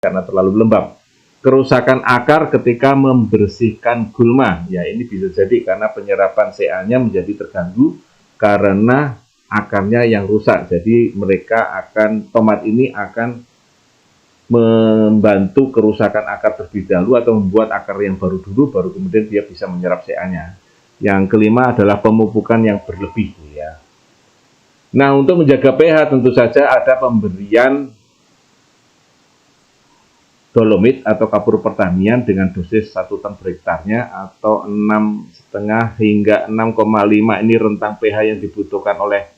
karena terlalu lembab. Kerusakan akar ketika membersihkan gulma, ya ini bisa jadi karena penyerapan CA-nya menjadi terganggu karena akarnya yang rusak. Jadi tomat ini akan membantu kerusakan akar terlebih dahulu atau membuat akar yang baru dulu, baru kemudian dia bisa menyerap CA-nya. Yang kelima adalah pemupukan yang berlebih, ya. Nah, untuk menjaga pH tentu saja ada pemberian dolomit atau kapur pertanian dengan dosis 1 ton per hektarnya atau 6,5 hingga 6,5. Ini rentang pH yang dibutuhkan oleh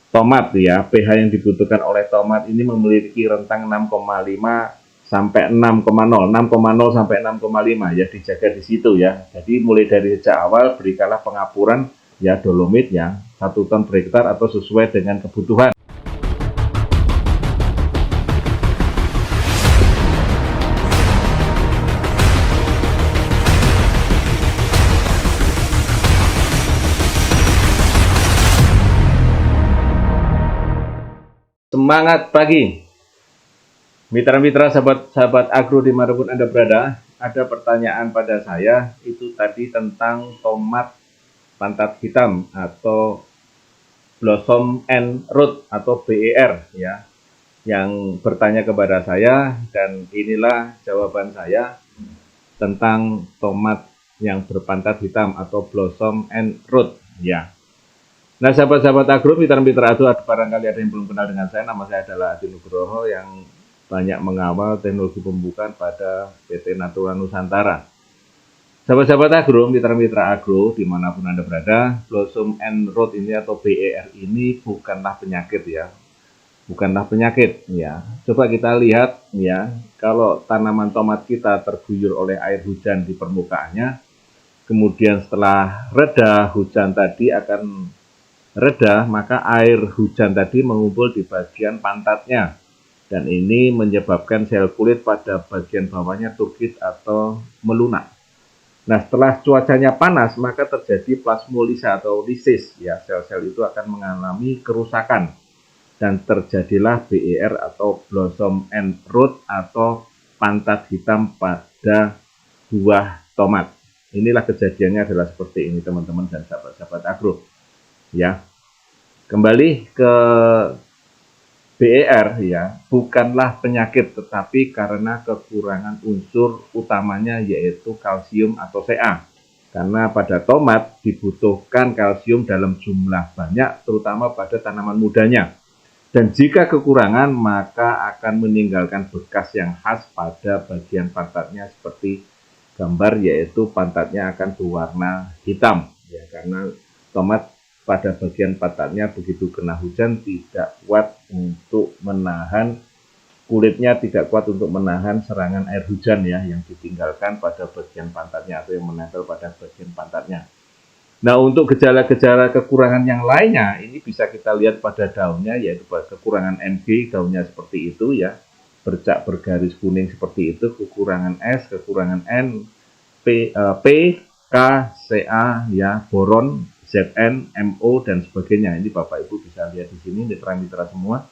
tomat, ya. pH yang dibutuhkan oleh tomat ini memiliki rentang 6,5 sampai 6,0 sampai 6,5, ya, dijaga di situ, ya. Jadi mulai dari sejak awal berikanlah pengapuran, ya, dolomit, ya, 1 ton per hektar atau sesuai dengan kebutuhan. Semangat pagi, mitra-mitra, sahabat-sahabat agro dimanapun Anda berada. Ada pertanyaan pada saya itu tadi tentang tomat pantat hitam atau blossom end root atau BER, ya, yang bertanya kepada saya, dan inilah jawaban saya tentang tomat yang berpantat hitam atau blossom end root, ya. Nah, sahabat-sahabat agro, mitra-mitra agro, barangkali ada yang belum kenal dengan saya. Nama saya adalah Adi Nugroho yang banyak mengawal teknologi pembukaan pada PT Natura Nusantara. Sahabat-sahabat agro, mitra-mitra agro, dimanapun Anda berada, blossom end root ini atau BER ini bukanlah penyakit, ya. Bukanlah penyakit, ya. Coba kita lihat, ya, kalau tanaman tomat kita terguyur oleh air hujan di permukaannya, kemudian setelah reda hujan tadi akan reda, maka air hujan tadi mengumpul di bagian pantatnya, dan ini menyebabkan sel kulit pada bagian bawahnya turgid atau melunak. Nah, setelah cuacanya panas, maka terjadi plasmolisa atau lisis, ya, sel-sel itu akan mengalami kerusakan dan terjadilah BER atau blossom end root atau pantat hitam pada buah tomat. Inilah kejadiannya adalah seperti ini, teman-teman dan sahabat-sahabat agro. Ya, kembali ke BER, ya, bukanlah penyakit tetapi karena kekurangan unsur utamanya yaitu kalsium atau Ca. Karena pada tomat dibutuhkan kalsium dalam jumlah banyak, terutama pada tanaman mudanya. Dan jika kekurangan maka akan meninggalkan bekas yang khas pada bagian pantatnya seperti gambar, yaitu pantatnya akan berwarna hitam, ya, karena tomat pada bagian pantatnya begitu kena hujan tidak kuat untuk menahan, kulitnya tidak kuat untuk menahan serangan air hujan, ya, yang ditinggalkan pada bagian pantatnya atau yang menempel pada bagian pantatnya. Nah, untuk gejala-gejala kekurangan yang lainnya ini bisa kita lihat pada daunnya, yaitu kekurangan Mg, daunnya seperti itu, ya, bercak bergaris kuning seperti itu, kekurangan S, kekurangan N, P, K, Ca, ya, boron, Zn, Mo, dan sebagainya. Ini Bapak Ibu bisa lihat di sini, mitra-mitra semua,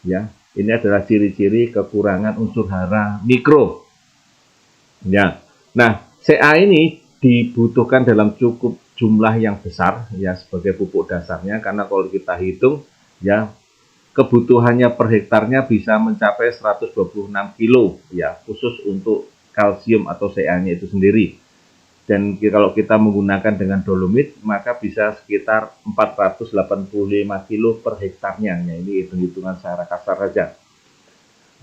ya. Ini adalah ciri-ciri kekurangan unsur hara mikro, ya. Nah, Ca ini dibutuhkan dalam cukup jumlah yang besar, ya, sebagai pupuk dasarnya, karena kalau kita hitung, ya, kebutuhannya per hektarnya bisa mencapai 126 kilo, ya, khusus untuk kalsium atau Ca-nya itu sendiri. Dan kalau kita menggunakan dengan dolomit, maka bisa sekitar 485 kilo per hektarnya. Ya, ini hitung-hitungan secara kasar saja.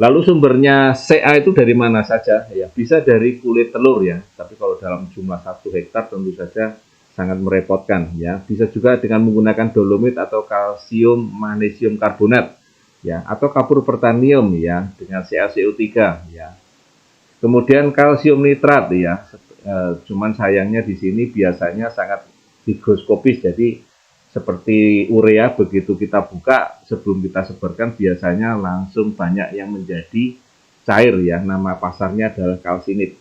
Lalu sumbernya Ca itu dari mana saja? Ya, bisa dari kulit telur, ya. Tapi kalau dalam jumlah 1 hektar tentu saja sangat merepotkan, ya. Bisa juga dengan menggunakan dolomit atau kalsium magnesium karbonat, ya, atau kapur pertanium, ya, dengan CaCO3, ya. Kemudian kalsium nitrat, ya. Cuman sayangnya di sini biasanya sangat higroskopis, jadi seperti urea begitu kita buka sebelum kita sebarkan biasanya langsung banyak yang menjadi cair, ya, nama pasarnya adalah kalsinit.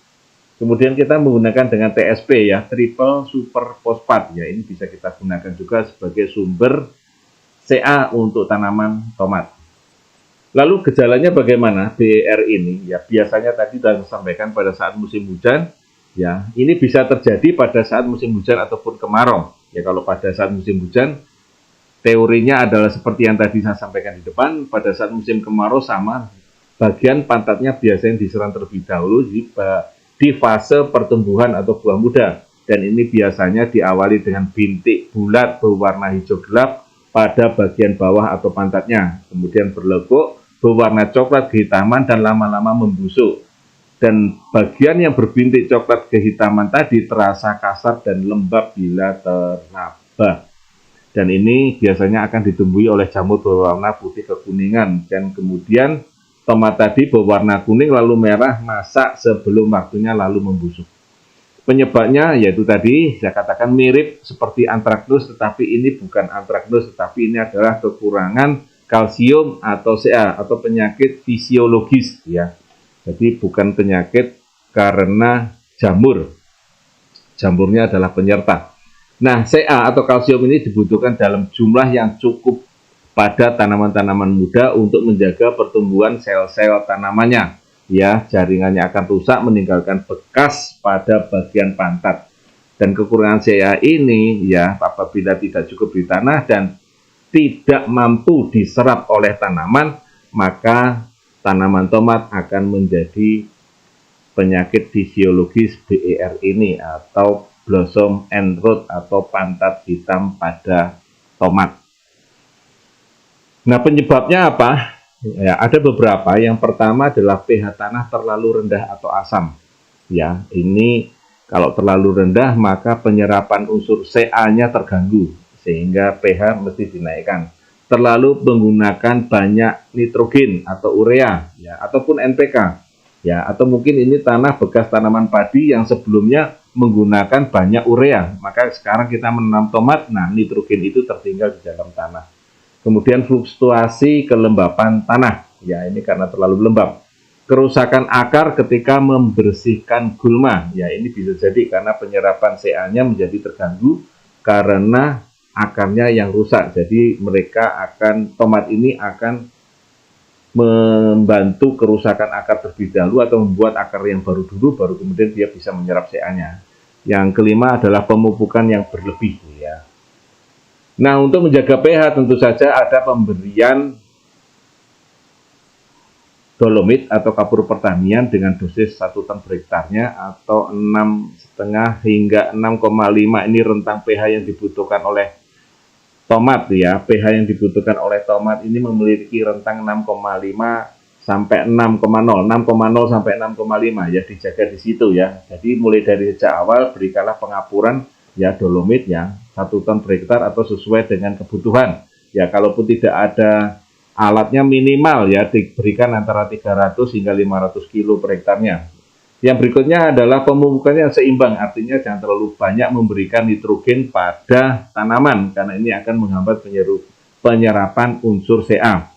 Kemudian kita menggunakan dengan TSP, ya, triple super fosfat, ya, ini bisa kita gunakan juga sebagai sumber Ca untuk tanaman tomat. Lalu gejalanya bagaimana BER ini? Ya biasanya tadi sudah disampaikan pada saat musim hujan, ya ini bisa terjadi pada saat musim hujan ataupun kemarau. Ya kalau pada saat musim hujan, teorinya adalah seperti yang tadi saya sampaikan di depan, pada saat musim kemarau sama, bagian pantatnya biasanya diserang terlebih dahulu di fase pertumbuhan atau buah muda. Dan ini biasanya diawali dengan bintik bulat berwarna hijau gelap pada bagian bawah atau pantatnya. Kemudian berlekuk, berwarna coklat kehitaman dan lama-lama membusuk. Dan bagian yang berbintik coklat kehitaman tadi terasa kasar dan lembab bila teraba. Dan ini biasanya akan ditumbuhi oleh jamur berwarna putih kekuningan. Dan kemudian tomat tadi berwarna kuning lalu merah masak sebelum waktunya lalu membusuk. Penyebabnya yaitu tadi saya katakan mirip seperti antraknus, tetapi ini bukan antraknus, tetapi ini adalah kekurangan kalsium atau Ca atau penyakit fisiologis ya. Jadi bukan penyakit karena jamur. Jamurnya adalah penyerta. Nah, Ca atau kalsium ini dibutuhkan dalam jumlah yang cukup pada tanaman-tanaman muda untuk menjaga pertumbuhan sel-sel tanamannya. Ya, jaringannya akan rusak meninggalkan bekas pada bagian pantat. Dan kekurangan Ca ini ya apabila tidak cukup di tanah dan tidak mampu diserap oleh tanaman, maka tanaman tomat akan menjadi penyakit fisiologis BER ini atau blossom end rot atau pantat hitam pada tomat. Nah, penyebabnya apa? Ya, ada beberapa. Yang pertama adalah pH tanah terlalu rendah atau asam. Ya, ini kalau terlalu rendah maka penyerapan unsur Ca-nya terganggu sehingga pH mesti dinaikkan. Terlalu menggunakan banyak nitrogen atau urea ya ataupun NPK. Ya, atau mungkin ini tanah bekas tanaman padi yang sebelumnya menggunakan banyak urea, maka sekarang kita menanam tomat, nah nitrogen itu tertinggal di dalam tanah. Kemudian fluktuasi kelembapan tanah, ya ini karena terlalu lembab. Kerusakan akar ketika membersihkan gulma, ya ini bisa jadi karena penyerapan Ca-nya menjadi terganggu karena akarnya yang rusak. Jadi tomat ini akan membantu kerusakan akar terlebih dahulu atau membuat akar yang baru dulu, baru kemudian dia bisa menyerap Ca-nya. Yang kelima adalah pemupukan yang berlebih. Ya. Nah, untuk menjaga pH tentu saja ada pemberian dolomit atau kapur pertanian dengan dosis 1 ton per hektarnya atau 6,5 hingga 6,5 ini rentang pH yang dibutuhkan oleh tomat ya. pH yang dibutuhkan oleh tomat ini memiliki rentang 6,5 sampai 6,0 sampai 6,5 ya, dijaga di situ ya. Jadi mulai dari sejak awal berikanlah pengapuran ya dolomit ya 1 ton per hektar atau sesuai dengan kebutuhan. Ya kalaupun tidak ada alatnya minimal ya diberikan antara 300 hingga 500 kilo per hektarnya. Yang berikutnya adalah pemupukannya yang seimbang, artinya jangan terlalu banyak memberikan nitrogen pada tanaman karena ini akan menghambat penyerapan unsur Ca.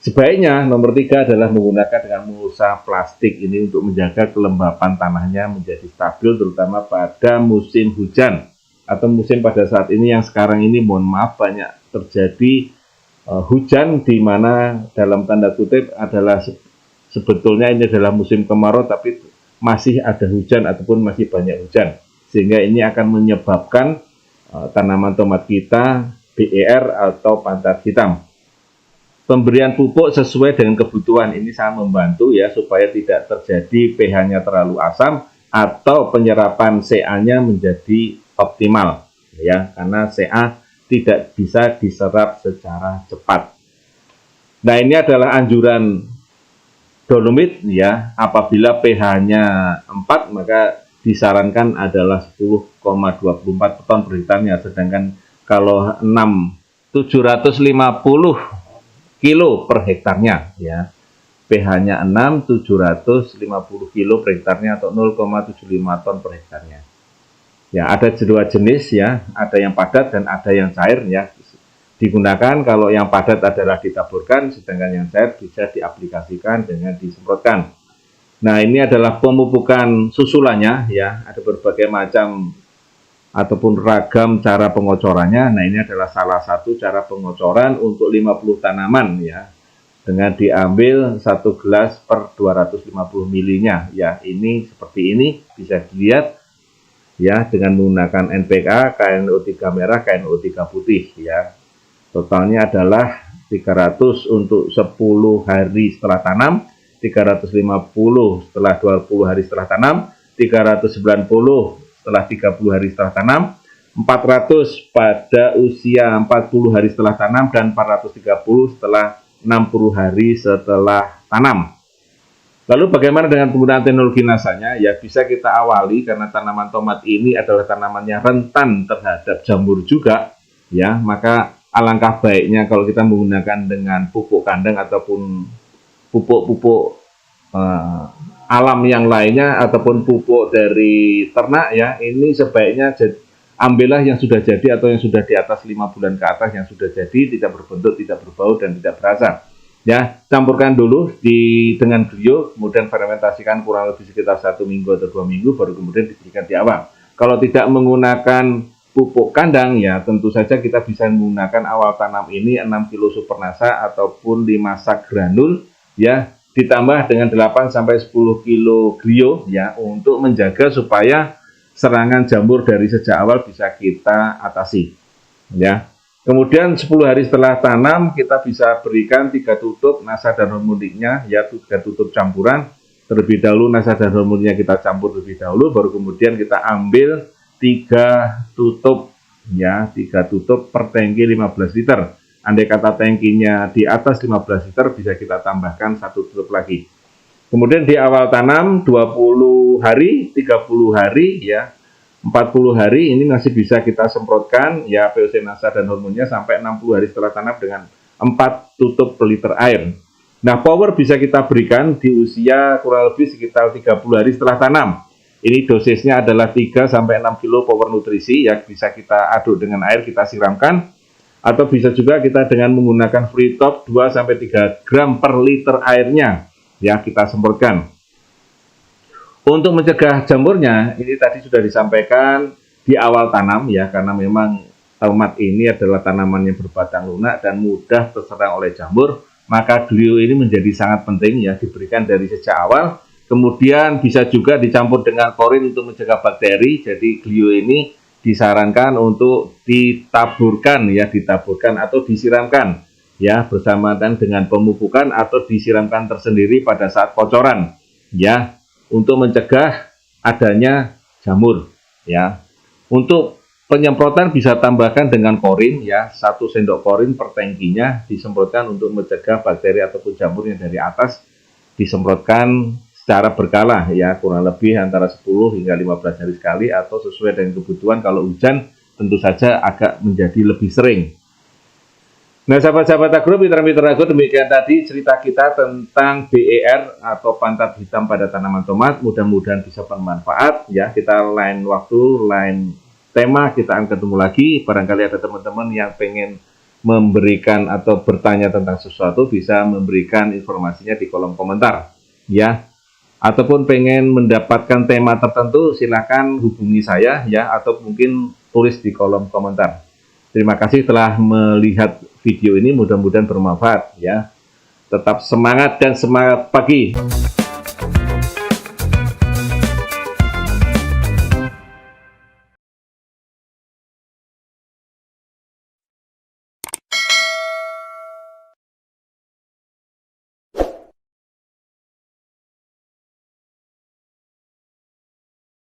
Sebaiknya nomor 3 adalah menggunakan dengan mulsa plastik ini untuk menjaga kelembapan tanahnya menjadi stabil terutama pada musim hujan atau musim pada saat ini yang sekarang ini mohon maaf banyak terjadi hujan di mana dalam tanda kutip adalah sebetulnya ini adalah musim kemarau tapi masih ada hujan ataupun masih banyak hujan sehingga ini akan menyebabkan tanaman tomat kita BER atau pantat hitam. Pemberian pupuk sesuai dengan kebutuhan ini sangat membantu ya supaya tidak terjadi pH-nya terlalu asam atau penyerapan Ca-nya menjadi optimal ya karena Ca tidak bisa diserap secara cepat. Nah, ini adalah anjuran dolomit ya, apabila pH-nya 4 maka disarankan adalah 10,24 ton per hektarnya, sedangkan kalau 6 750 kilo per hektarnya ya. pH-nya 6 750 kilo per hektarnya atau 0,75 ton per hektarnya. Ya, ada dua jenis ya, ada yang padat dan ada yang cair ya. Digunakan kalau yang padat adalah ditaburkan, sedangkan yang cair bisa diaplikasikan dengan disemprotkan. Nah, ini adalah pemupukan susulannya ya, ada berbagai macam ataupun ragam cara pengocorannya. Nah, ini adalah salah satu cara pengocoran untuk 50 tanaman ya. dengan diambil 1 gelas per 250 ml-nya ya. Ini seperti ini bisa dilihat ya, dengan menggunakan NPK, KNO3 merah, KNO3 putih ya. Totalnya adalah 300 untuk 10 hari setelah tanam, 350 setelah 20 hari setelah tanam, 390 setelah 30 hari setelah tanam, 400 pada usia 40 hari setelah tanam, dan 430 setelah 60 hari setelah tanam. Lalu bagaimana dengan penggunaan teknologi nasanya? Ya bisa kita awali karena tanaman tomat ini adalah tanamannya rentan terhadap jamur juga ya, maka alangkah baiknya kalau kita menggunakan dengan pupuk kandang ataupun pupuk-pupuk alam yang lainnya ataupun pupuk dari ternak ya. Ini sebaiknya ambillah yang sudah jadi atau yang sudah di atas 5 bulan ke atas, yang sudah jadi, tidak berbentuk, tidak berbau, dan tidak berasa. Ya, campurkan dulu dengan glio, kemudian fermentasikan kurang lebih sekitar 1 minggu atau 2 minggu, baru kemudian diberikan di awal. Kalau tidak menggunakan pupuk kandang ya, tentu saja kita bisa menggunakan awal tanam ini 6 kg Supernasa ataupun 5 sak granul ya, ditambah dengan 8 sampai 10 kg glio ya, untuk menjaga supaya serangan jamur dari sejak awal bisa kita atasi ya. Kemudian 10 hari setelah tanam kita bisa berikan 3 tutup nasa dan hormoniknya ya, 3 tutup campuran. Terlebih dahulu nasa dan hormoniknya kita campur terlebih dahulu, baru kemudian kita ambil 3 tutup ya, 3 tutup per tangki 15 liter. Andai kata tangkinya di atas 15 liter bisa kita tambahkan 1 tutup lagi. Kemudian di awal tanam 20 hari, 30 hari ya, 40 hari ini masih bisa kita semprotkan ya VOC nasa dan hormonnya sampai 60 hari setelah tanam dengan 4 tutup per liter air. Nah, power bisa kita berikan di usia kurang lebih sekitar 30 hari setelah tanam. Ini dosisnya adalah 3 sampai 6 kg power nutrisi ya, bisa kita aduk dengan air, kita siramkan, atau bisa juga kita dengan menggunakan free top 2 sampai 3 gram per liter airnya ya, kita semprotkan. Untuk mencegah jamurnya, ini tadi sudah disampaikan di awal tanam ya, karena memang tomat ini adalah tanaman yang berbatang lunak dan mudah terserang oleh jamur, maka glio ini menjadi sangat penting ya, diberikan dari sejak awal. Kemudian bisa juga dicampur dengan klorin untuk mencegah bakteri. Jadi glio ini disarankan untuk ditaburkan ya, ditaburkan atau disiramkan ya, bersamaan dengan pemupukan atau disiramkan tersendiri pada saat kocoran ya, untuk mencegah adanya jamur ya. Untuk penyemprotan bisa tambahkan dengan klorin ya, 1 sendok klorin per tangkinya disemprotkan untuk mencegah bakteri ataupun jamur yang dari atas, disemprotkan secara berkala ya, kurang lebih antara 10 hingga 15 hari sekali, atau sesuai dengan kebutuhan. Kalau hujan tentu saja agak menjadi lebih sering. Nah, sahabat-sahabat agro, mitra-mitra agro, demikian tadi cerita kita tentang BER atau pantat hitam pada tanaman tomat. Mudah-mudahan bisa bermanfaat ya. Kita lain waktu, lain tema kita akan ketemu lagi. Barangkali ada teman-teman yang pengen memberikan atau bertanya tentang sesuatu, bisa memberikan informasinya di kolom komentar ya. Ataupun pengen mendapatkan tema tertentu, silakan hubungi saya ya, atau mungkin tulis di kolom komentar. Terima kasih telah melihat video ini, mudah-mudahan bermanfaat ya. Tetap semangat dan semangat pagi.